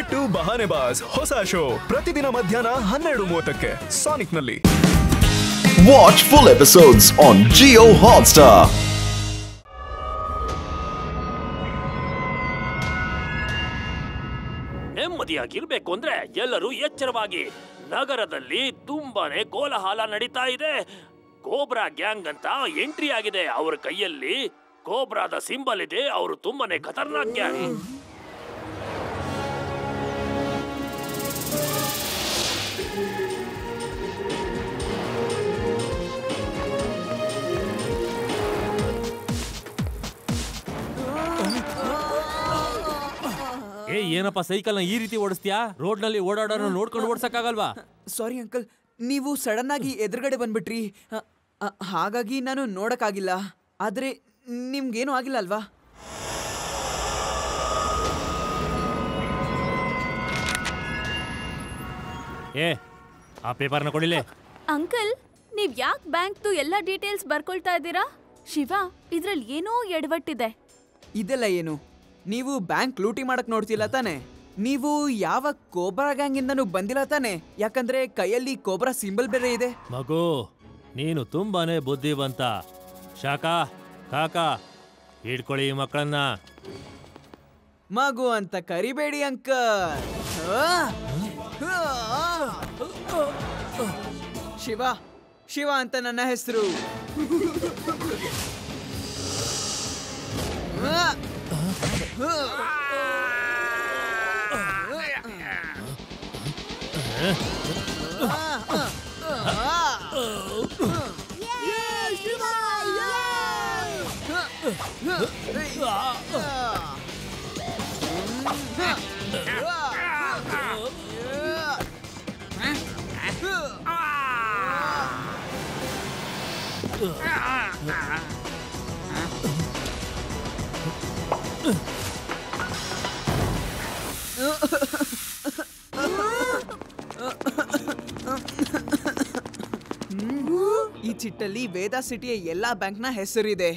ಕಿಚ್ಚು ಬಹಾನೆಬಾಜ್ ಹೊಸ ಶೋ ಪ್ರತಿದಿನ ಮಧ್ಯಾಹ್ನ 12:30ಕ್ಕೆ ಸಾನಿಕ್ನಲ್ಲಿ. Watch full episodes on Jio Hotstar. ನೆಮ್ಮದಿಯಾಗಿರ್ಬೇಕು ಅಂದ್ರೆ ಎಲ್ಲರೂ ಎಚ್ಚರವಾಗಿ. ನಗರದಲ್ಲಿ ತುಂಬಾನೇ ಕೋಲಾಹಲ ನಡೀತಾ ಇದೆ. ಕೋಬ್ರಾ ಗ್ಯಾಂಗ್ ಅಂತ ಎಂಟ್ರಿ ಆಗಿದೆ. ಅವರ ಕೈಯಲ್ಲಿ ಕೋಬ್ರಾದ ಸಿಂಬಲ್ ಇದೆ. ಅವರು ತುಂಬಾನೇ ಖತರ್ನಾಕ್ ಗ್ಯಾಂಗ್. ಏನಪ್ಪ ಸೈಕಲ್ ನ ಈ ರೀತಿ ಓಡಿಸ್ತೀಯಾ? ರೋಡ್ ನಲ್ಲಿ ಓಡಾಡೋರು ನೋಡ್ಕೊಂಡು ಓಡ್ಸಕ್ಕಾಗಲ್ವಾ? ಸಾರಿ ಅಂಕಲ್, ನೀವು ಸಡನ್ ಆಗಿ ಎದುರುಗಡೆ ಬಂದ್ಬಿಟ್ರಿ, ಹಾಗಾಗಿ ನಾನು ನೋಡಕ್ಕಾಗಿಲ್ಲ. ಆದ್ರೆ ನಿಮ್ಗೇನು ಆಗಿಲ್ಲ ಅಲ್ವಾ? ಆ ಪೇಪರ್ನ ಕೊಡಿಲೆ. ಅಂಕಲ್, ನೀವ್ ಯಾಕೆ ಬ್ಯಾಂಕ್ದು ಎಲ್ಲ ಡೀಟೇಲ್ಸ್ ಬರ್ಕೊಳ್ತಾ ಇದ್ದೀರಾ? ಶಿವ, ಇದ್ರಲ್ಲಿ ಏನೋ ಎಡವಟ್ಟಿದೆ. ಇದೆಲ್ಲ ಏನು? ನೀವು ಬ್ಯಾಂಕ್ ಲೂಟಿ ಮಾಡಕ್ ನೋಡ್ತಿಲ್ಲ ತಾನೆ? ನೀವು ಯಾವ ಕೋಬ್ರಾ ಗ್ಯಾಂಗ್ ಇಂದನೂ ಬಂದಿಲ್ಲ ತಾನೆ? ಯಾಕಂದ್ರೆ ಕೈಯಲ್ಲಿ ಕೋಬ್ರಾ ಸಿಂಬಲ್ ಬೇರೆ ಇದೆ. ಮಗು, ನೀನು ತುಂಬಾನೇ ಬುದ್ಧಿವಂತ. ಶಾಕಾ ಕಾಕಾ, ಹಿಡ್ಕೊಳ್ಳಿ ಈ ಮಕ್ಕಳನ್ನ. ಮಗು ಅಂತ ಕರಿಬೇಡಿ ಅಂಕಲ್. ಶಿವ, ಶಿವ ಅಂತ ನನ್ನ ಹೆಸರು. ಈ ಚಿಟ್ಟಲ್ಲಿ ವೇದಾ ಸಿಟಿಯ ಎಲ್ಲಾ ಬ್ಯಾಂಕ್ನ ಹೆಸರಿದೆ.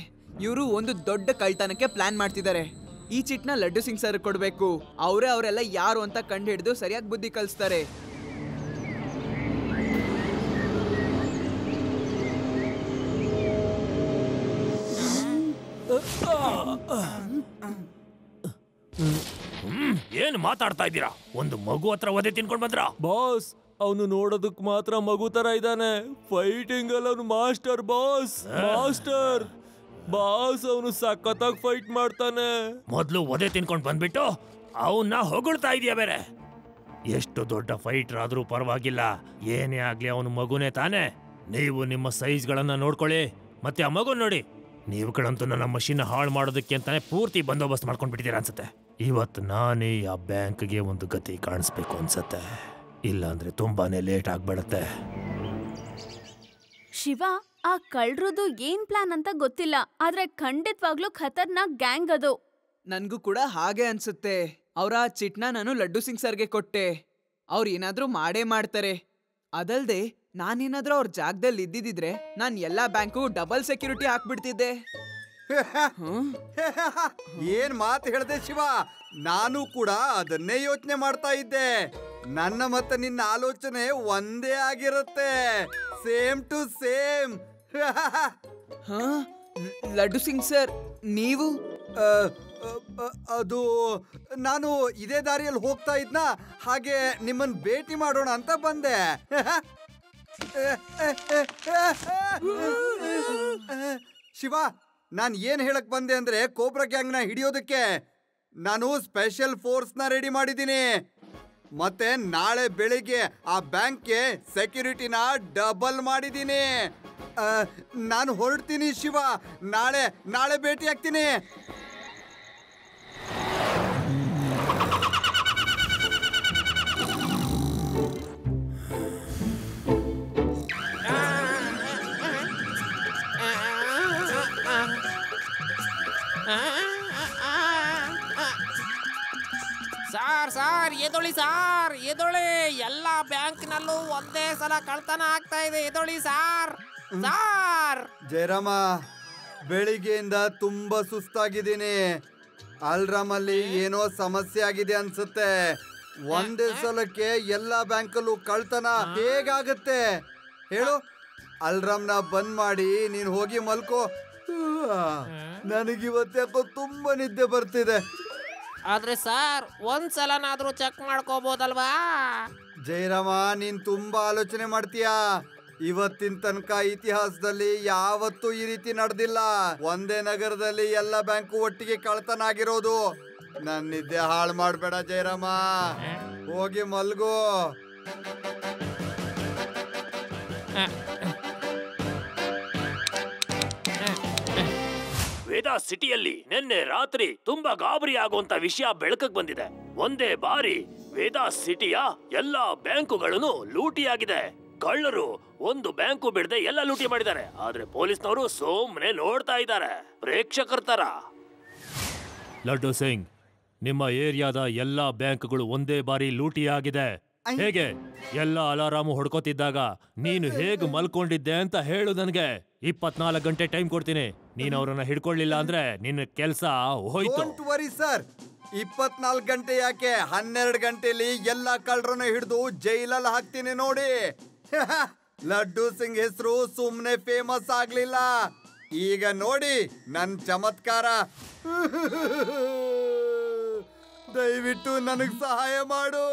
ಇವರು ಒಂದು ದೊಡ್ಡ ಕಳ್ತನಕ್ಕೆ ಪ್ಲಾನ್ ಮಾಡ್ತಿದ್ದಾರೆ. ಈ ಚಿಟ್ನ ಲಡ್ಡು ಸಿಂಗ್ ಸರ್ ಕೊಡ್ಬೇಕು. ಅವರೆಲ್ಲ ಯಾರು ಅಂತ ಕಂಡು ಹಿಡಿದು ಸರಿಯಾಗಿ ಬುದ್ಧಿ ಕಲಿಸ್ತಾರೆ. ಏನ್ ಮಾತಾಡ್ತಾ ಇದ್ದೀರಾ? ಒಂದು ಮಗು ಹತ್ರ ಒದೆ ತಿನ್ಕೊಂಡ್ ಬಂದ್ರ? ಬಾಸ್, ಅವನು ನೋಡೋದಕ್ ಮಾತ್ರ ಮಗು ತರ ಇದ್ದಾನೆ. ಫೈಟಿಂಗ್ ಅಲ್ಲಿ ಅವನು ಮಾಸ್ಟರ್ ಬಾಸ್. ಮಾಸ್ಟರ್ ಬಾಸ್, ಅವನು ಸಖತ್ತಾಗಿ ಫೈಟ್ ಮಾಡ್ತಾನೆ. ಮೊದ್ಲು ಒದೆ ತಿನ್ಕೊಂಡ್ ಬಂದ್ಬಿಟ್ಟು ಅವನ್ನ ಹೊಗಳ್ತಾ ಇದೀಯ ಬೇರೆ. ಎಷ್ಟು ದೊಡ್ಡ ಫೈಟರ್ ಆದ್ರೂ ಪರವಾಗಿಲ್ಲ, ಏನೇ ಆಗ್ಲಿ ಅವನು ಮಗುನೇ ತಾನೆ. ನೀವು ನಿಮ್ಮ ಸೈಜ್ ಗಳನ್ನ ನೋಡ್ಕೊಳ್ಳಿ. ಮತ್ತೆ ಆ ಮಗು ನೋಡಿ, ನೀವುಗಳಂತೂ ನನ್ನ ಮಷೀನ್ ಹಾಳು ಮಾಡೋದಕ್ಕೆ ಅಂತಾನೆ ಪೂರ್ತಿ ಬಂದೋಬಸ್ತ್ ಮಾಡ್ಕೊಂಡ್ ಬಿಟ್ಟಿದ್ದೀರಾ ಅನ್ಸುತ್ತೆ. ಇವತ್ತು ನಾನೇ ಆ ಬ್ಯಾಂಕ್ಗೆ ಒಂದು ಗತಿ ಕಾಣಿಸ್ಬೇಕು ಅನ್ಸತ್ತೆ. ಇಲ್ಲಾಂದ್ರೆ ತುಂಬಾನೇ ಲೇಟ್ ಆಗ್ಬಿಡತ್ತೆ. ಶಿವ, ಆ ಕಳ್ರದು ಏನ್ ಪ್ಲಾನ್ ಅಂತ ಗೊತ್ತಿಲ್ಲ, ಆದ್ರೆ ಖಂಡಿತವಾಗ್ಲೂ ಖತರ್ನಾಕ್ ಗ್ಯಾಂಗ್ ಅದು. ನನ್ಗೂ ಕೂಡ ಹಾಗೆ ಅನ್ಸುತ್ತೆ. ಅವ್ರ ಚಿಟ್ನ ನಾನು ಲಡ್ಡು ಸಿಂಗ್ ಸರ್ಗೆ ಕೊಟ್ಟೆ. ಅವ್ರು ಏನಾದ್ರೂ ಮಾಡೇ ಮಾಡ್ತಾರೆ. ಅದಲ್ದೆ ನಾನೇನಾದ್ರೂ ಅವ್ರ ಜಾಗದಲ್ಲಿ ಇದ್ದಿದ್ರೆ ನಾನ್ ಎಲ್ಲಾ ಬ್ಯಾಂಕು ಡಬಲ್ ಸೆಕ್ಯೂರಿಟಿ ಹಾಕ್ಬಿಡ್ತಿದ್ದೆ. ಏನ್ ಮಾತು ಹೇಳ್ದೆ ಶಿವ? ನಾನು ಕೂಡ ಅದನ್ನೇ ಯೋಚನೆ ಮಾಡ್ತಾ ಇದ್ದೆ. ನನ್ನ ಮತ್ತೆ ನಿನ್ನ ಆಲೋಚನೆ ಒಂದೇ ಆಗಿರುತ್ತೆ. Same to same. Laddu Singh sir, ನೀವು? ಅದು ನಾನು ಇದೇ ದಾರಿಯಲ್ಲಿ ಹೋಗ್ತಾ ಇದ್ನ, ಹಾಗೆ ನಿಮ್ಮನ್ ಭೇಟಿ ಮಾಡೋಣ ಅಂತ ಬಂದೆ. ಶಿವ, ನಾನು ಏನ್ ಹೇಳಕ್ ಬಂದೆ ಅಂದ್ರೆ, ಕೋಬ್ರಾ ಗ್ಯಾಂಗ್ ನ ಹಿಡಿಯೋದಕ್ಕೆ ನಾನು ಸ್ಪೆಷಲ್ ಫೋರ್ಸ್ ನ ರೆಡಿ ಮಾಡಿದ್ದೀನಿ. ಮತ್ತೆ ನಾಳೆ ಬೆಳಿಗ್ಗೆ ಆ ಬ್ಯಾಂಕ್ಗೆ ಸೆಕ್ಯೂರಿಟಿನ ಡಬಲ್ ಮಾಡಿದ್ದೀನಿ. ನಾನು ಹೊರಡ್ತೀನಿ ಶಿವ. ನಾಳೆ ಭೇಟಿ ಆಗ್ತೀನಿ. ಸಾರ್ ಎದೊಳಿ ಸಾರ್, ಎದೊಳಿ. ಎಲ್ಲ ಬ್ಯಾಂಕ್ನಲ್ಲೂ ಒಂದೇ ಸಲ ಕಳ್ತನ ಆಗ್ತಾ ಇದೆ. ಎದೊಳಿ ಸಾರ್. ಜಯರಾಮ, ಬೆಳಿಗ್ಗೆಯಿಂದ ತುಂಬಾ ಸುಸ್ತಾಗಿದ್ದೀನಿ. ಅಲ್ರಾಮ್ ಅಲ್ಲಿ ಏನೋ ಸಮಸ್ಯೆ ಆಗಿದೆ ಅನ್ಸುತ್ತೆ. ಒಂದೇ ಸಲಕ್ಕೆ ಎಲ್ಲಾ ಬ್ಯಾಂಕಲ್ಲೂ ಕಳ್ತನ ಹೇಗಾಗತ್ತೆ ಹೇಳು? ಅಲ್ರಾಮ್ನ ಬಂದ್ ಮಾಡಿ ನೀನ್ ಹೋಗಿ ಮಲ್ಕೋ. ನನಗಿವತ್ತಾಕೋ ತುಂಬಾ ನಿದ್ದೆ ಬರ್ತಿದೆ. ಆದ್ರೆ ಸರ್ ಒಂದ್ಸಲನಾದ್ರೂ ಚೆಕ್ ಮಾಡ್ಕೋಬಹುದಲ್ವಾ? ಜಯರಾಮ, ನೀನ್ ತುಂಬಾ ಆಲೋಚನೆ ಮಾಡ್ತೀಯಾ. ಇವತ್ತಿನ ತನಕ ಇತಿಹಾಸದಲ್ಲಿ ಯಾವತ್ತೂ ಈ ರೀತಿ ನಡೆದಿಲ್ಲ. ಒಂದೇ ನಗರದಲ್ಲಿ ಎಲ್ಲ ಬ್ಯಾಂಕು ಒಟ್ಟಿಗೆ ಕಳ್ತನ ಆಗಿರೋದು. ನನ್ನ ನಿದ್ದೆ ಹಾಳು ಮಾಡ್ಬೇಡ ಜಯರಾಮ, ಹೋಗಿ ಮಲ್ಗೋ. ವೇದಾ ಸಿಟಿಯಲ್ಲಿ ನಿನ್ನೆ ರಾತ್ರಿ ತುಂಬಾ ಗಾಬರಿ ಆಗುವಂತ ವಿಷಯ ಬೆಳಕಕ್ಕೆ ಬಂದಿದೆ. ಒಂದೇ ಬಾರಿ ವೇದಾ ಸಿಟಿಯ ಎಲ್ಲಾ ಬ್ಯಾಂಕುಗಳನ್ನು ಲೂಟಿಯಾಗಿದೆ. ಕಳ್ಳರು ಒಂದು ಬ್ಯಾಂಕು ಬಿಡದೆ ಎಲ್ಲ ಲೂಟಿ ಮಾಡಿದ್ದಾರೆ. ಆದ್ರೆ ಪೊಲೀಸ್ನವರು ಸುಮ್ಮನೆ ನೋಡ್ತಾ ಇದ್ದಾರೆ, ಪ್ರೇಕ್ಷಕರ ತರ. ಲಡ್ಡು ಸಿಂಗ್, ನಿಮ್ಮ ಏರಿಯಾದ ಎಲ್ಲಾ ಬ್ಯಾಂಕ್ಗಳು ಒಂದೇ ಬಾರಿ ಲೂಟಿಯಾಗಿದೆ. ಹೇಗೆ? ಎಲ್ಲ ಅಲಾರಾಮು ಹೊಡ್ಕೋತಿದ್ದಾಗ ನೀನು ಹೇಗೆ ಮಲ್ಕೊಂಡಿದ್ದೆ ಅಂತ ಹೇಳು ನನಗೆ. 24 ಗಂಟೆ ಟೈಮ್ ಕೊಡ್ತೀನಿ. ನೀನ್ ಅವ್ರನ್ನ ಹಿಡ್ಕೊಳ್ಳಿಲ್ಲ ಅಂದ್ರೆ ನಿನ್ನ ಕೆಲ್ಸ ಹೋಯ್ತು. ಡೋಂಟ್ ವರಿ ಸರ್, 24 ಗಂಟೆ ಯಾಕೆ, 12 ಗಂಟೆಲಿ ಎಲ್ಲಾ ಕಳ್ಳರನ್ನ ಹಿಡಿದು ಜೈಲಲ್ಲಿ ಹಾಕ್ತೀನಿ ನೋಡಿ. ಲಡ್ಡು ಸಿಂಗ್ ಹೆಸರು ಸುಮ್ನೆ ಫೇಮಸ್ ಆಗ್ಲಿಲ್ಲ. ಈಗ ನೋಡಿ ನನ್ ಚಮತ್ಕಾರ. ದಯವಿಟ್ಟು ನನಗ್ ಸಹಾಯ ಮಾಡು.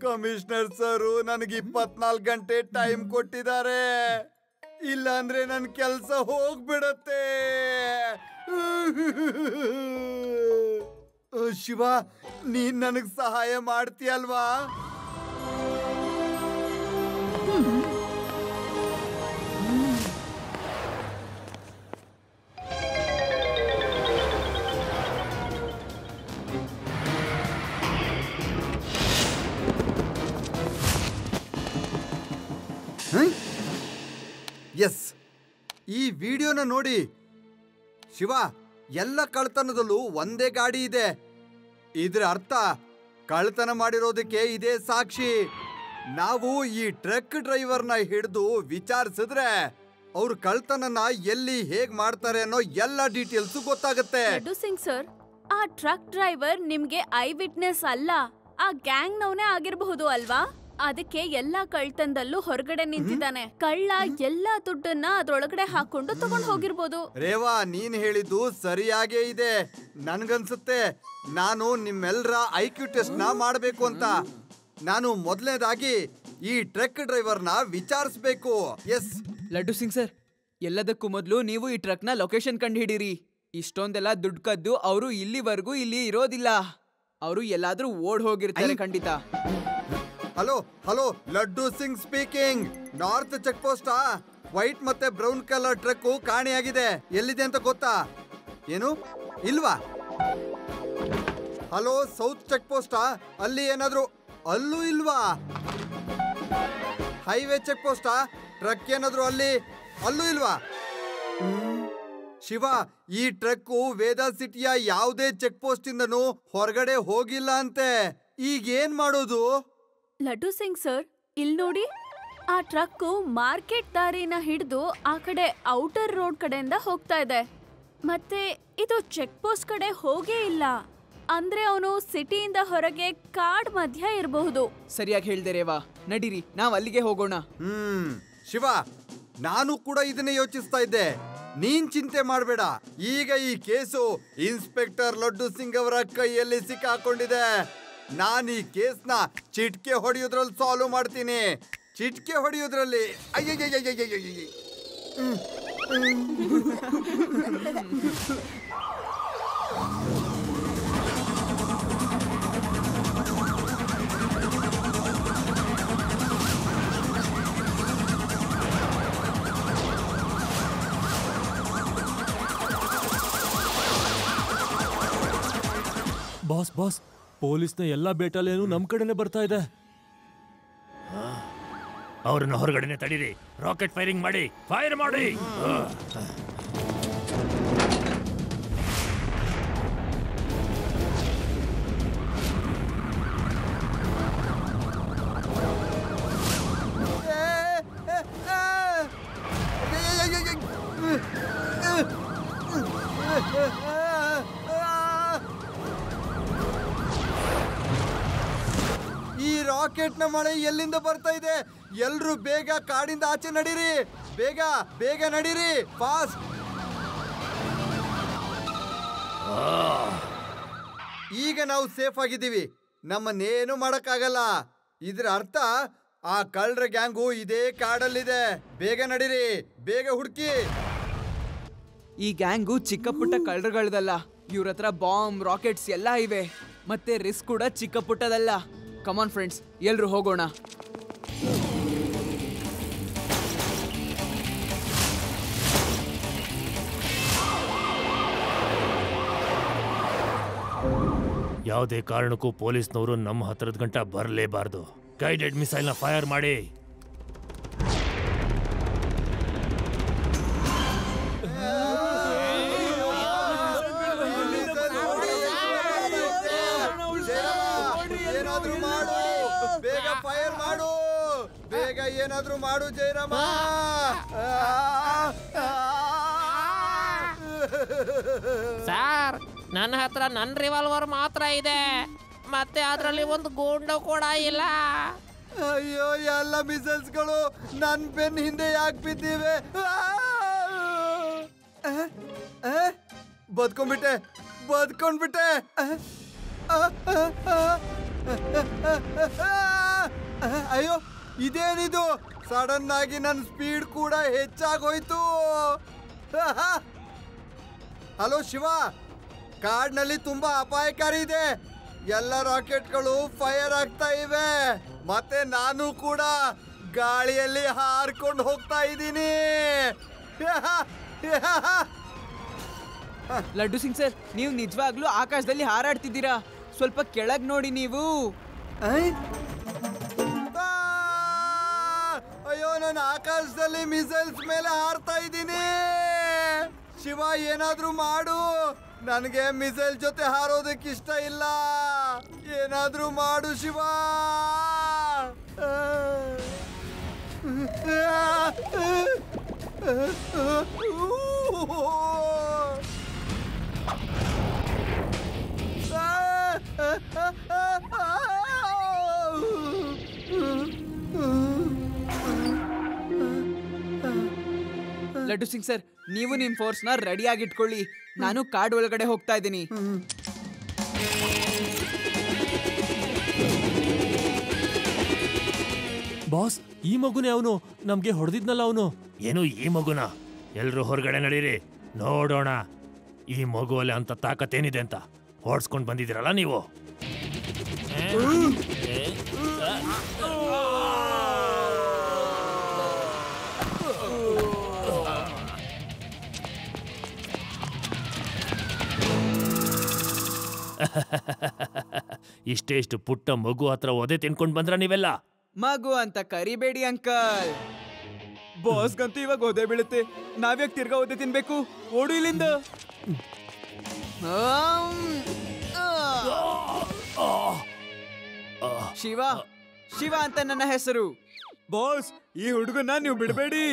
ಕಮಿಷನರ್ ಸರ್ ನನಗೆ 24 ಗಂಟೆ ಟೈಮ್ ಕೊಟ್ಟಿದ್ದಾರೆ. ಇಲ್ಲ ಅಂದ್ರೆ ನನ್ ಕೆಲ್ಸ ಹೋಗ್ಬಿಡತ್ತೆ. ಶಿವ, ನೀನ್ ನನಗ್ ಸಹಾಯ ಮಾಡ್ತೀಯಲ್ವಾ? ಎಸ್, ಈ ವಿಡಿಯೋನ ನೋಡಿ. ಶಿವ, ಎಲ್ಲ ಕಳ್ತನದಲ್ಲೂ ಒಂದೇ ಗಾಡಿ ಇದೆ. ಇದ್ರ ಅರ್ಥ ಕಳ್ತನ ಮಾಡಿರೋದಕ್ಕೆ ಇದೇ ಸಾಕ್ಷಿ. ನಾವು ಈ ಟ್ರಕ್ ಡ್ರೈವರ್ನ ಹಿಡಿದು ವಿಚಾರಿಸಿದ್ರೆ ಅವ್ರು ಕಳ್ತನನ ಎಲ್ಲಿ ಹೇಗ್ ಮಾಡ್ತಾರೆ ಅನ್ನೋ ಎಲ್ಲ ಡೀಟೇಲ್ಸ್ ಗೊತ್ತಾಗುತ್ತೆ. ಲಡ್ಡು ಸಿಂಗ್ ಸರ್, ಆ ಟ್ರಕ್ ಡ್ರೈವರ್ ನಿಮ್ಗೆ ಐ ವಿಟ್ನೆಸ್ ಅಲ್ಲ, ಆ ಗ್ಯಾಂಗ್ ನವನೇ ಆಗಿರಬಹುದು ಅಲ್ವಾ? ಅದಕ್ಕೆ ಎಲ್ಲಾ ಕಳ್ತನದಲ್ಲೂ ಹೊರಗಡೆ ನಿಂತಿದ್ದಾನೆ. ಕಳ್ಳ ಎಲ್ಲಾ ದುಡ್ಡನ್ನ ಅದ್ರೊಳಗಡೆ ಹಾಕೊಂಡು ತಗೊಂಡ್ ಹೋಗಿರ್ಬೋದು. ರೇವಾ, ನೀನ್ ಹೇಳಿದ್ದು ಸರಿಯಾಗೇ ಇದೆ. ನನ್ಗನ್ಸುತ್ತೆ ನಾನು ನಿಮ್ಮೆಲ್ಲರ IQ ಟೆಸ್ಟ್ ನ ಮಾಡ್ಬೇಕು ಅಂತ. ನಾನು ಮೊದಲನೇದಾಗಿ ಈ ಟ್ರಕ್ ಡ್ರೈವರ್ನ ವಿಚಾರಿಸ್ಬೇಕು. ಎಸ್ ಲಡ್ಡು ಸಿಂಗ್ ಸರ್, ಎಲ್ಲದಕ್ಕೂ ಮೊದಲು ನೀವು ಈ ಟ್ರಕ್ನ ಲೊಕೇಶನ್ ಕಂಡು ಹಿಡೀರಿ. ಇಷ್ಟೊಂದೆಲ್ಲ ದುಡ್ಡು ಕದ್ದು ಅವರು ಇಲ್ಲಿವರೆಗೂ ಇಲ್ಲಿ ಇರೋದಿಲ್ಲ. ಅವರು ಎಲ್ಲಾದ್ರೂ ಓಡ್ ಹೋಗಿರ್ತಾರೆ ಖಂಡಿತ. Hello hello, Laddu Singh speaking. North check post white ಮತ್ತೆ ಬ್ರೌನ್ ಕಲರ್ ಟ್ರಕ್ ಕಾಣೆಯಾಗಿದೆ. ಎಲ್ಲಿದೆ ಅಂತ ಗೊತ್ತಾ? ಏನು ಇಲ್ವಾ? ಹಲೋ, ಸೌತ್ ಚೆಕ್ ಪೋಸ್ಟ್ ಅಲ್ಲಿ ಏನಾದ್ರು? ಅಲ್ಲೂ ಇಲ್ವಾ? ಹೈವೇ ಚೆಕ್ ಪೋಸ್ಟ್ ಟ್ರಕ್ ಏನಾದ್ರು ಅಲ್ಲಿ? ಅಲ್ಲೂ ಇಲ್ವಾ? ಶಿವ, ಈ ಟ್ರಕ್ಕು ವೇದಾ ಸಿಟಿಯ ಯಾವುದೇ ಚೆಕ್ ಪೋಸ್ಟ್ ಇಂದನೂ ಹೊರಗಡೆ ಹೋಗಿಲ್ಲ ಅಂತೆ. ಈಗೇನ್ ಮಾಡೋದು? ಲಡ್ಡು ಸಿಂಗ್ ಸರ್, ಇಲ್ ನೋಡಿ, ಆ ಟ್ರಕ್ಕು ಮಾರ್ಕೆಟ್ ದಾರಿನ ಹಿಡಿದು ಆ ಕಡೆ ಔಟರ್ ರೋಡ್ ಕಡೆಯಿಂದ ಹೋಗ್ತಾ ಇದೆ. ಮತ್ತೆ ಇದು ಚೆಕ್ ಪೋಸ್ಟ್ ಕಡೆ ಹೋಗೇ ಇಲ್ಲ. ಅಂದ್ರೆ ಅವನು ಸಿಟಿಯಿಂದ ಹೊರಗೆ ಕಾಡ್ ಮಧ್ಯ ಇರಬಹುದು. ಸರಿಯಾಗಿ ಹೇಳ್ದೆ ರೇವಾ, ನಡೀರಿ ನಾವ್ ಅಲ್ಲಿಗೆ ಹೋಗೋಣ. ಶಿವ, ನಾನು ಕೂಡ ಇದನ್ನೇ ಯೋಚಿಸ್ತಾ ಇದ್ದೆ. ನೀನ್ ಚಿಂತೆ ಮಾಡಬೇಡ. ಈಗ ಈ ಕೇಸು ಇನ್ಸ್ಪೆಕ್ಟರ್ ಲಡ್ಡು ಸಿಂಗ್ ಅವರ ಕೈಯಲ್ಲಿ ಸಿಕ್ಕಾಕೊಂಡಿದೆ. ನಾನು ಈ ಕೇಸ್ನ ಚಿಟ್ಕೆ ಹೊಡೆಯೋದ್ರಲ್ಲಿ ಸಾಲ್ವ್ ಮಾಡ್ತೀನಿ. ಚಿಟ್ಕೆ ಹೊಡೆಯೋದ್ರಲ್ಲಿ ಬಾಸ್ ಬಾಸ್, ಪೊಲೀಸ್ನ ಎಲ್ಲಾ ಬೇಟಾಲೇನು ನಮ್ ಕಡೆನೆ ಬರ್ತಾ ಇದೆ. ಅವ್ರನ್ನ ಹೊರಗಡೆನೆ ತಡೀರಿ. ರಾಕೆಟ್ ಫೈರಿಂಗ್ ಮಾಡಿ, ಫೈರ್ ಮಾಡಿ. ರಾಕೆಟ್ ನ ಮಳೆ ಎಲ್ಲಿಂದ ಬರ್ತಾ ಇದೆ? ಎಲ್ರು ಬೇಗ ಕಾಡಿಂದ ಆಚೆ ನಡೀರಿ, ಬೇಗ ಬೇಗ ನಡೀರಿ, ಫಾಸ್ಟ್. ಈಗ ನಾವು ಸೇಫ್ ಆಗಿದ್ದೀವಿ, ನಮ್ಮನ್ನೇನು ಮಾಡಕ್ಕಾಗಲ್ಲ. ಇದ್ರ ಅರ್ಥ ಆ ಕಳ್ರ ಗ್ಯಾಂಗು ಇದೇ ಕಾಡಲ್ಲಿದೆ. ಬೇಗ ನಡೀರಿ, ಬೇಗ ಹುಡುಕಿ. ಈ ಗ್ಯಾಂಗು ಚಿಕ್ಕ ಪುಟ್ಟ ಕಳ್ಳರುಗಳದಲ್ಲ. ಇವ್ರ ಹತ್ರ ಬಾಂಬ್, ರಾಕೆಟ್ಸ್ ಎಲ್ಲ ಇವೆ. ಮತ್ತೆ ರಿಸ್ಕ್ ಕೂಡ ಚಿಕ್ಕ ಪುಟ್ಟದಲ್ಲ. ಕಮಾನ್ ಫ್ರೆಂಡ್ಸ್, ಎಲ್ರು ಹೋಗೋಣ. ಯಾವುದೇ ಕಾರಣಕ್ಕೂ ಪೊಲೀಸ್ನವರು ನಮ್ಮ ಹತ್ರದ ಗಂಟ ಬರಲೇಬಾರ್ದು. ಗೈಡೆಡ್ ಮಿಸೈಲ್ನ ಫೈರ್ ಮಾಡಿ. ಏನಾದ್ರೂ ಮಾಡು, ಬೇಗ ಫೈರ್ ಮಾಡು, ಬೇಗ ಏನಾದ್ರೂ ಮಾಡು ಜಯರಾಮ. ಸರ್, ನನ್ನ ಹತ್ರ ನನ್ನ ರಿವಾಲ್ವರ್ ಮಾತ್ರ ಇದೆ, ಮತ್ತೆ ಅದರಲ್ಲಿ ಒಂದು ಗುಂಡು ಕೂಡ ಇಲ್ಲ. ಅಯ್ಯೋ, ಎಲ್ಲ ಮಿಸೈಲ್ಸ್ಗಳು ನನ್ ಬೆನ್ ಹಿಂದೆ ಯಾಕೆ ಬಿದ್ದಿವೆ? ಬದ್ಕೊಂಡ್ಬಿಟ್ಟೆ, ಬದ್ಕೊಂಡ್ಬಿಟ್ಟೆ. ಅಯ್ಯೋ, ಇದೇನಿದು? ಸಡನ್ ಆಗಿ ನನ್ನ ಸ್ಪೀಡ್ ಕೂಡ ಹೆಚ್ಚಾಗೋಯ್ತು. ಹಲೋ ಶಿವ, ಕಾಡ್ನಲ್ಲಿ ತುಂಬಾ ಅಪಾಯಕಾರಿ ಇದೆ. ಎಲ್ಲ ರಾಕೆಟ್ಗಳು ಫೈರ್ ಆಗ್ತಾ ಇವೆ, ಮತ್ತೆ ನಾನು ಕೂಡ ಗಾಳಿಯಲ್ಲಿ ಹಾರ್ಕೊಂಡು ಹೋಗ್ತಾ ಇದ್ದೀನಿ. ಲಡ್ಡು ಸಿಂಗ್ ಸರ್, ನೀವು ನಿಜವಾಗ್ಲೂ ಆಕಾಶದಲ್ಲಿ ಹಾರಾಡ್ತಿದ್ದೀರಾ. ಸ್ವಲ್ಪ ಕೆಳಗ್ ನೋಡಿ ನೀವು. ಅಯ್ಯೋ, ನಾನು ಆಕಾಶದಲ್ಲಿ ಮಿಸೈಲ್ಸ್ ಮೇಲೆ ಹಾರ್ತಾ ಇದ್ದೀನಿ. ಶಿವ, ಏನಾದ್ರೂ ಮಾಡು, ನನಗೆ ಮಿಸೈಲ್ ಜೊತೆ ಹಾರೋದಕ್ಕೆ ಇಷ್ಟ ಇಲ್ಲ. ಏನಾದ್ರೂ ಮಾಡು ಶಿವ. ಲಡ್ಡು ಸಿಂಗ್ ಸರ್, ನೀವು ನಿಮ್ ಫೋರ್ಸ್ನ ರೆಡಿಯಾಗಿ ಇಟ್ಕೊಳ್ಳಿ. ನಾನು ಕಾಡ್ ಒಳಗಡೆ ಹೋಗ್ತಾ ಇದ್ದೀನಿ. ಬಾಸ್, ಈ ಮಗುನೇ ಅವನು ನಮ್ಗೆ ಹೊಡೆದಿದ್ನಲ್ಲ ಅವನು. ಏನು ಈ ಮಗುನ? ಎಲ್ರು ಹೊರಗಡೆ ನಡೀರಿ, ನೋಡೋಣ ಈ ಮಗುವಲ್ಲಿ ಅಂತ ತಾಕತ್ತೇನಿದೆ ಅಂತ. ಹೊಡ್ಸ್ಕೊಂಡ್ ಬಂದಿದ್ದೀರಲ್ಲ ನೀವು. ಇಷ್ಟು ಪುಟ್ಟ ಮಗು ಹತ್ರ ಒದೆ ತಿನ್ಕೊಂಡ್ ಬಂದ್ರ ನೀವೆಲ್ಲ? ಮಗು ಅಂತ ಕರಿಬೇಡಿ ಅಂಕಲ್. ಬಾಸ್ಗಂತೂ ಇವಾಗ ಒದೆ ಬೀಳುತ್ತೆ. ನಾವ್ಯಾಕೆ ತಿರ್ಗಾ ಒದೆ ತಿನ್ಬೇಕು? ಓಡು ಇಲ್ಲಿಂದ. ಶಿವ, ಶಿವ ಅಂತ ನನ್ನ ಹೆಸರು. ಬಾಸ್, ಈ ಹುಡುಗನ ನೀವು ಬಿಡಬೇಡಿ.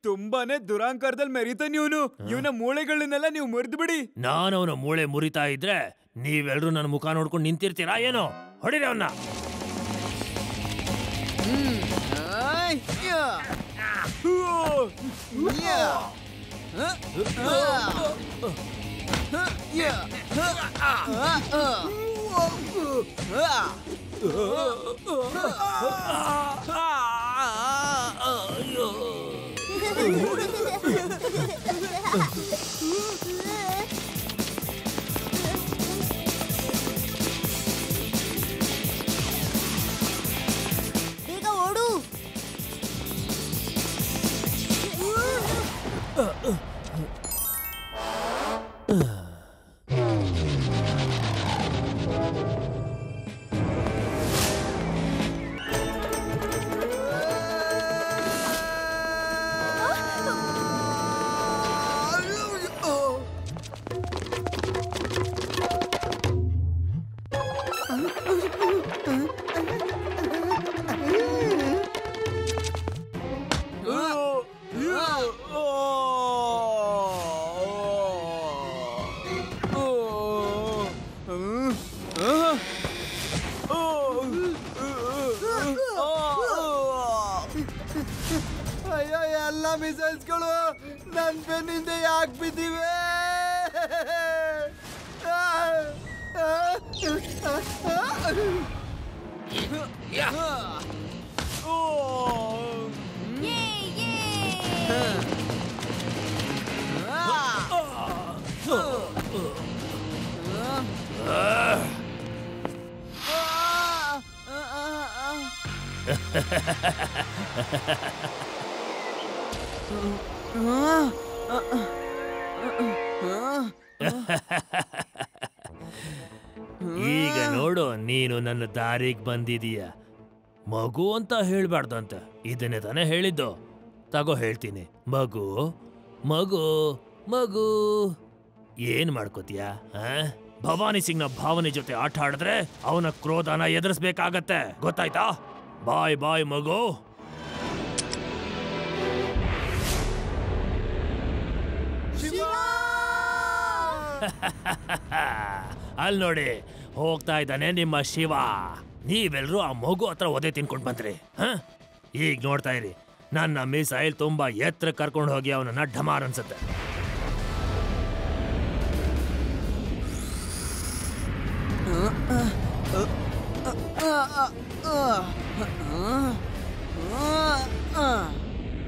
ತುಂಬಾನೇ ದುರಾಂಕಾರದಲ್ಲಿ ಮೆರಿತಾನೆ ಇವನು. ಇವನ ಮೂಳೆಗಳನ್ನೆಲ್ಲ ನೀವು ಮುರಿದು ಬಿಡಿ. ನಾನು ಅವನ ಮೂಳೆ ಮುರಿತಾ ಇದ್ರೆ ನೀವೆಲ್ರೂ ನನ್ನ ಮುಖ ನೋಡ್ಕೊಂಡು ನಿಂತಿರ್ತೀರಾ ಏನೋ? ಹೊಡಿರಿ ಅವನ್ನ. ಬೇಗ ಓಡು. ಅಯ್ಯೋ ಎಲ್ಲ ಮಿಸೈಲ್ಸ್ಗಳು ನನ್ ಬೆನ್ನಿಂದ ಯಾಕೆ ಬಿದ್ದಿವೆ? ಈಗ ನೋಡು, ನೀನು ನನ್ನ ದಾರಿಗೆ ಬಂದಿದೀಯ. ಮಗು ಅಂತ ಹೇಳ್ಬಾರ್ದಂತ, ಇದನ್ನೇ ತಾನೇ ಹೇಳಿದ್ದು. ತಗೋ ಹೇಳ್ತೀನಿ, ಮಗು ಮಗು ಮಗು. ಏನ್ ಮಾಡ್ಕೋತೀಯ? ಭವಾನಿ ಸಿಂಗ್ನ ಭಾವನೆ ಜೊತೆ ಆಟ ಆಡಿದ್ರೆ ಅವನ ಕ್ರೋಧನ ಎದುರಿಸ್ಬೇಕಾಗತ್ತೆ, ಗೊತ್ತಾಯ್ತಾ? ಬಾಯ್ ಬಾಯ್ ಮಗು. ಅಲ್ಲಿ ನೋಡಿ, ಹೋಗ್ತಾ ಇದ್ದಾನೆ ನಿಮ್ಮ ಶಿವ. ನೀವೆಲ್ರೂ ಆ ಮಗು ಹತ್ರ ಒದೆ ತಿನ್ಕೊಂಡ್ ಬಂದ್ರಿ. ಈಗ ನೋಡ್ತಾ ಇರಿ, ನನ್ನ ಮಿಸೈಲ್ ತುಂಬಾ ಎತ್ತರ ಕರ್ಕೊಂಡು ಹೋಗಿ ಅವನನ್ನ ಢಮಾರ್ ಅನ್ಸುತ್ತೆ.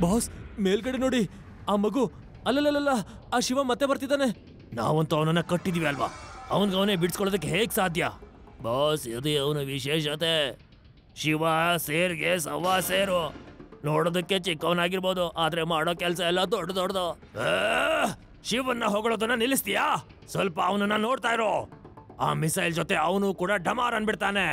ಬಾಸ್, ಮೇಲ್ಗಡೆ ನೋಡಿ, ಆ ಮಗು. ಅಲ್ಲಲ್ಲ, ಆ ಶಿವ ಮತ್ತೆ ಬರ್ತಿದ್ದಾನೆ. ನಾವಂತೂ ಅವನನ್ನ ಕಟ್ಟಿದೀವಿ ಅಲ್ವಾ, ಅವನಿಗೆ ಬಿಡಿಸ್ಕೊಳ್ಳೋದಕ್ಕೆ ಹೇಗ್ ಸಾಧ್ಯ? ಬಾಸ್, ಇದು ಅವನ ವಿಶೇಷತೆ. ಶಿವ ಸೇರ್ಗೆ ಸವಾ ಸೇರು. ನೋಡೋದಕ್ಕೆ ಚಿಕ್ಕವನಾಗಿರ್ಬೋದು, ಆದ್ರೆ ಮಾಡೋ ಕೆಲಸ ಎಲ್ಲ ದೊಡ್ಡದು. ಶಿವನ್ನ ಹೊಗಳೋದನ್ನ ನಿಲ್ಲಿಸ್ತೀಯಾ? ಸ್ವಲ್ಪ ಅವನನ್ನ ನೋಡ್ತಾ ಇರೋ. ಆ ಮಿಸೈಲ್ ಜೊತೆ ಅವನು ಕೂಡ ಢಮಾರ್ ಅನ್ಬಿಡ್ತಾನೆ.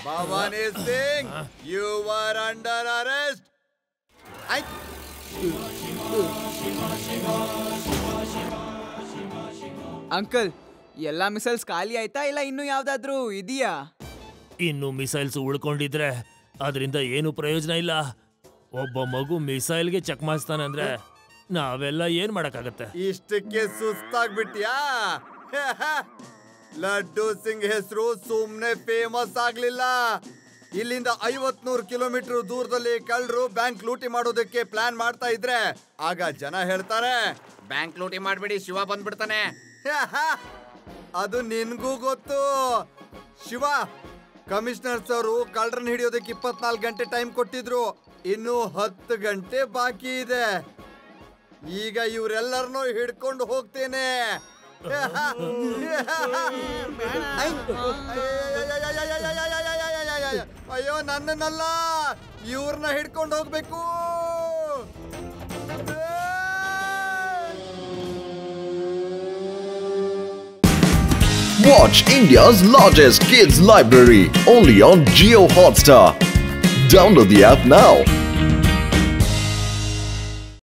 Bhavani Singh, you were under arrest. Uncle, ಎಲ್ಲಾ ಮಿಸೈಲ್ಸ್ ಖಾಲಿ ಆಯ್ತಾ ಇಲ್ಲ ಇನ್ನು ಯಾವ್ದಾದ್ರೂ ಇದೆಯಾ? ಇನ್ನು ಮಿಸೈಲ್ಸ್ ಉಳ್ಕೊಂಡಿದ್ರೆ ಅದರಿಂದ ಏನು ಪ್ರಯೋಜನ ಇಲ್ಲ. ಒಬ್ಬ ಮಗು ಮಿಸೈಲ್ಗೆ ಚೆಕ್ ಮಾಡಿಸ್ತಾನೆ ಅಂದ್ರೆ ನಾವೆಲ್ಲ ಏನ್ ಮಾಡಕ್ಕಾಗತ್ತೆ? ಇಷ್ಟಕ್ಕೆ ಸುಸ್ತಾಗ್ಬಿಟ್ಯಾ? ಲಡ್ಡು ಸಿಂಗ್ ಹೆಸರು ಸುಮ್ನೆ ಫೇಮಸ್ ಆಗ್ಲಿಲ್ಲ. ಇಲ್ಲಿಂದ 50-100 ಕಿಲೋಮೀಟರ್ ದೂರದಲ್ಲಿ ಕಳ್ಳರು ಬ್ಯಾಂಕ್ ಲೂಟಿ ಮಾಡೋದಕ್ಕೆ ಪ್ಲಾನ್ ಮಾಡ್ತಾ ಇದ್ರೆ ಆಗ ಜನ ಹೇಳ್ತಾರೆ, ಬ್ಯಾಂಕ್ ಲೂಟಿ ಮಾಡ್ಬಿಡಿ, ಶಿವ ಬಂದ್ಬಿಡ್ತಾನೆ. ಅದು ನಿನ್ಗೂ ಗೊತ್ತು ಶಿವ. ಕಮಿಷನರ್ಸ್ ಅವರು ಕಳ್ಳರನ್ನ ಹಿಡಿಯೋದಕ್ಕೆ 24 ಗಂಟೆ ಟೈಮ್ ಕೊಟ್ಟಿದ್ರು. ಇನ್ನು 10 ಗಂಟೆ ಬಾಕಿ ಇದೆ. ಈಗ ಇವರೆಲ್ಲರನ್ನೂ ಹಿಡ್ಕೊಂಡು ಹೋಗ್ತೇನೆ. ಅಯ್ಯೋ, ನನ್ನನ್ನಲ್ಲ, ಇವ್ರನ್ನ ಹಿಡ್ಕೊಂಡು ಹೋಗ್ಬೇಕು. Watch India's largest kids library only on Jio Hotstar. Download the app now.